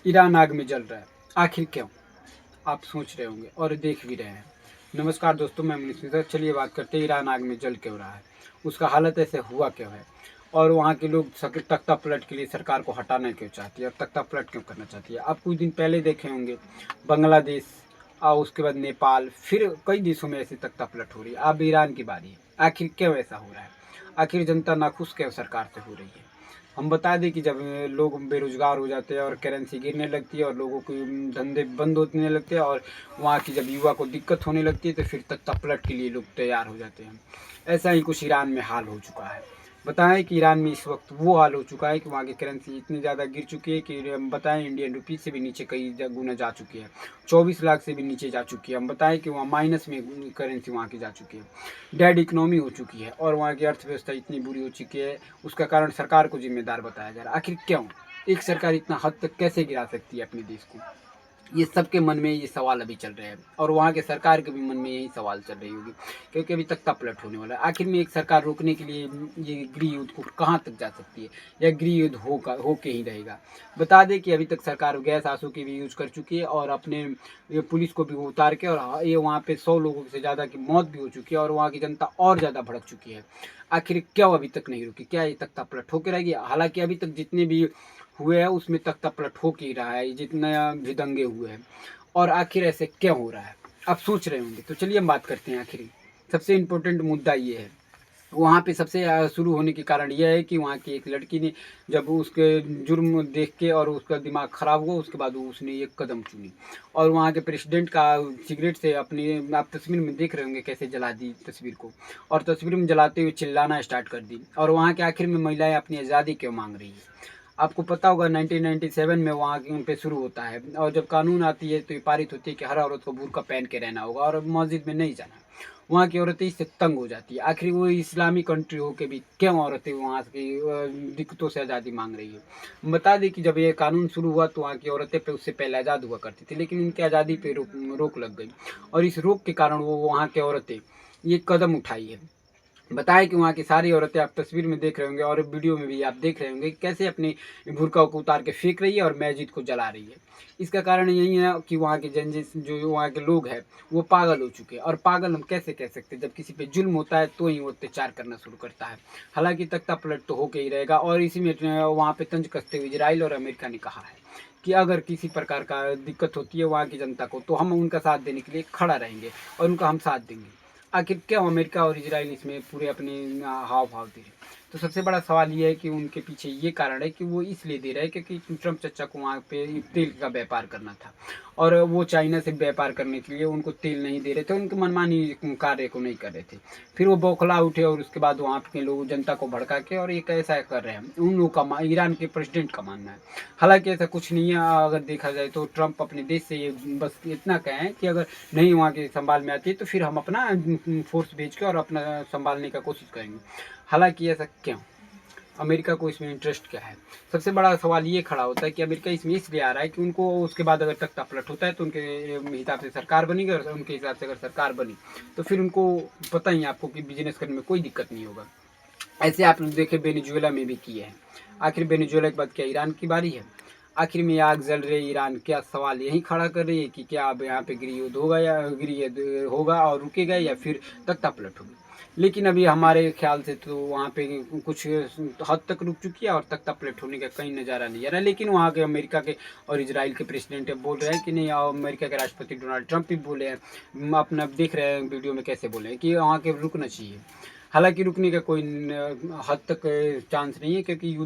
Iran आग में जल रहा है, आखिर क्यों? आप सोच रहे होंगे और देख भी रहे हैं। नमस्कार दोस्तों, मैं मनीष मिश्रा। चलिए बात करते हैं ईरान आग में जल क्यों रहा है, उसका हालत ऐसे हुआ क्यों है और वहाँ के लोग तख्ता पलट के लिए सरकार को हटाना क्यों चाहती है और तख्ता पलट क्यों करना चाहती है। आप कुछ दिन पहले देखे होंगे बांग्लादेश और उसके बाद नेपाल, फिर कई देशों में ऐसी तख्ता पलट हो रही है। अब ईरान की बारी है। आखिर क्यों ऐसा हो रहा है? आखिर जनता नाखुश क्यों सरकार से हो रही है? हम बता दें कि जब लोग बेरोजगार हो जाते हैं और करेंसी गिरने लगती है और लोगों के धंधे बंद होने लगते हैं और वहाँ की जब युवा को दिक्कत होने लगती है तो फिर तख्ता पलट के लिए लोग तैयार हो जाते हैं। ऐसा ही कुछ ईरान में हाल हो चुका है। बताएं कि ईरान में इस वक्त वो हाल हो चुका है कि वहाँ की करेंसी इतनी ज़्यादा गिर चुकी है कि बताएं इंडियन रुपीज़ से भी नीचे कई गुना जा चुकी है। 24 लाख से भी नीचे जा चुकी है। हम बताएं कि वहाँ माइनस में करेंसी वहाँ की जा चुकी है। डेड इकोनॉमी हो चुकी है और वहाँ की अर्थव्यवस्था इतनी बुरी हो चुकी है। उसका कारण सरकार को जिम्मेदार बताया जा रहा है। आखिर क्यों एक सरकार इतना हद तक कैसे गिरा सकती है अपने देश को? ये सबके मन में ये सवाल अभी चल रहे हैं और वहाँ के सरकार के भी मन में यही सवाल चल रही होगी, क्योंकि अभी तक पलट होने वाला है। आखिर में एक सरकार रोकने के लिए ये गृह युद्ध को कहाँ तक जा सकती है या गृह युद्ध होके ही रहेगा। बता दें कि अभी तक सरकार गैस आंसू की भी यूज कर चुकी है और अपने ये पुलिस को भी उतार के, और ये वहाँ पे 100 लोगों से ज़्यादा की मौत भी हो चुकी है और वहाँ की जनता और ज़्यादा भड़क चुकी है। आखिर क्यों अभी तक नहीं रुकी? क्या ये तख्ता पलट होके रहेगी? हालांकि अभी तक जितने भी हुए हैं उसमें तख्ता पलट हो ही रहा है, जितने भी दंगे हुए हैं। और आखिर ऐसे क्यों हो रहा है, आप सोच रहे होंगे। तो चलिए हम बात करते हैं। आखिर सबसे इम्पोर्टेंट मुद्दा ये है, वहाँ पे सबसे शुरू होने के कारण यह है कि वहाँ की एक लड़की ने जब उसके जुर्म देख के और उसका दिमाग ख़राब हुआ, उसके बाद उसने एक कदम चुनी और वहाँ के प्रेसिडेंट का सिगरेट से अपनी, आप तस्वीर में देख रहे होंगे कैसे जला दी तस्वीर को, और तस्वीर में जलाते हुए चिल्लाना स्टार्ट कर दी। और वहाँ के आखिर में महिलाएं अपनी आज़ादी क्यों मांग रही है? आपको पता होगा 1997 में वहाँ पे शुरू होता है और जब कानून आती है तो ये पारित होती है कि हर औरत को बुर्का पहन के रहना होगा और मस्जिद में नहीं जाना। वहाँ की औरतें इससे तंग हो जाती है। आखिर वो इस्लामी कंट्री हो के भी क्यों औरतें वहाँ की दिक्कतों से आज़ादी मांग रही है? बता दें कि जब ये कानून शुरू हुआ तो वहाँ की औरतें पे उससे पहले आज़ाद हुआ करती थी, लेकिन उनकी आज़ादी पे रोक लग गई और इस रोक के कारण वो वहाँ के औरतें ये कदम उठाई है। बताएं कि वहाँ की सारी औरतें, आप तस्वीर में देख रहे होंगे और वीडियो में भी आप देख रहे होंगे कैसे अपनी बुर्का को उतार के फेंक रही है और मस्जिद को जला रही है। इसका कारण यही है कि वहाँ के जो वहाँ के लोग हैं वो पागल हो चुके हैं। और पागल हम कैसे कह सकते हैं? जब किसी पे जुल्म होता है तो ही वो अत्याचार करना शुरू करता है। हालांकि तख्ता पलट तो होके ही रहेगा और इसी में वहाँ पे तंज कसते हुए इजराइल और अमेरिका ने कहा है कि अगर किसी प्रकार का दिक्कत होती है वहाँ की जनता को तो हम उनका साथ देने के लिए खड़ा रहेंगे और उनका हम साथ देंगे। आखिर क्यों अमेरिका और इजराइल इसमें पूरे अपने हाव भाव दे रहे हैं? तो सबसे बड़ा सवाल ये है कि उनके पीछे ये कारण है कि वो इसलिए दे रहे हैं क्योंकि ट्रम्प चचा को वहाँ पे तेल का व्यापार करना था और वो चाइना से व्यापार करने के लिए उनको तेल नहीं दे रहे थे, उनके मनमानी कार्य को नहीं कर रहे थे। फिर वो बौखला उठे और उसके बाद वहाँ के लोग जनता को भड़का के और एक ऐसा कर रहे हैं। उन लोगों का, ईरान के प्रेसिडेंट का मानना है। हालांकि ऐसा कुछ नहीं है। अगर देखा जाए तो ट्रम्प अपने देश से ये बस इतना कहें कि अगर नहीं वहाँ के संभाल में आती है तो फिर हम अपना फोर्स भेज के और अपना संभालने का कोशिश करेंगे। हालांकि ऐसा क्यों? अमेरिका को इसमें इंटरेस्ट क्या है? सबसे बड़ा सवाल ये खड़ा होता है कि अमेरिका इसमें इसलिए आ रहा है कि उनको उसके बाद अगर तख्ता पलट होता है तो उनके हिसाब से सरकार बनेगी और उनके हिसाब से अगर सरकार बनी तो फिर उनको पता ही आपको कि बिजनेस करने में कोई दिक्कत नहीं होगा। ऐसे आप लोग देखे वेनेजुएला में भी किए हैं। आखिर वेनेजुएला के बाद क्या ईरान की बारी है? आखिर में आग जल रही ईरान क्या सवाल यही खड़ा कर रही है कि क्या अब यहाँ पे गृह युद्ध होगा या गृह युद्ध होगा और रुकेगा या फिर तख्ता पलट होगी? लेकिन अभी हमारे ख्याल से तो वहाँ पे कुछ हद तक रुक चुकी है और तख्ता पलट होने का कहीं नज़ारा नहीं आ रहा है। लेकिन वहाँ के अमेरिका के और इजराइल के प्रेसिडेंट बोल रहे हैं कि नहीं, और अमेरिका के राष्ट्रपति डोनाल्ड ट्रंप भी बोले हैं, अपना देख रहे हैं वीडियो में कैसे बोले हैं कि वहाँ के रुकना चाहिए। हालांकि रुकने का कोई हद तक चांस नहीं है क्योंकि युद्ध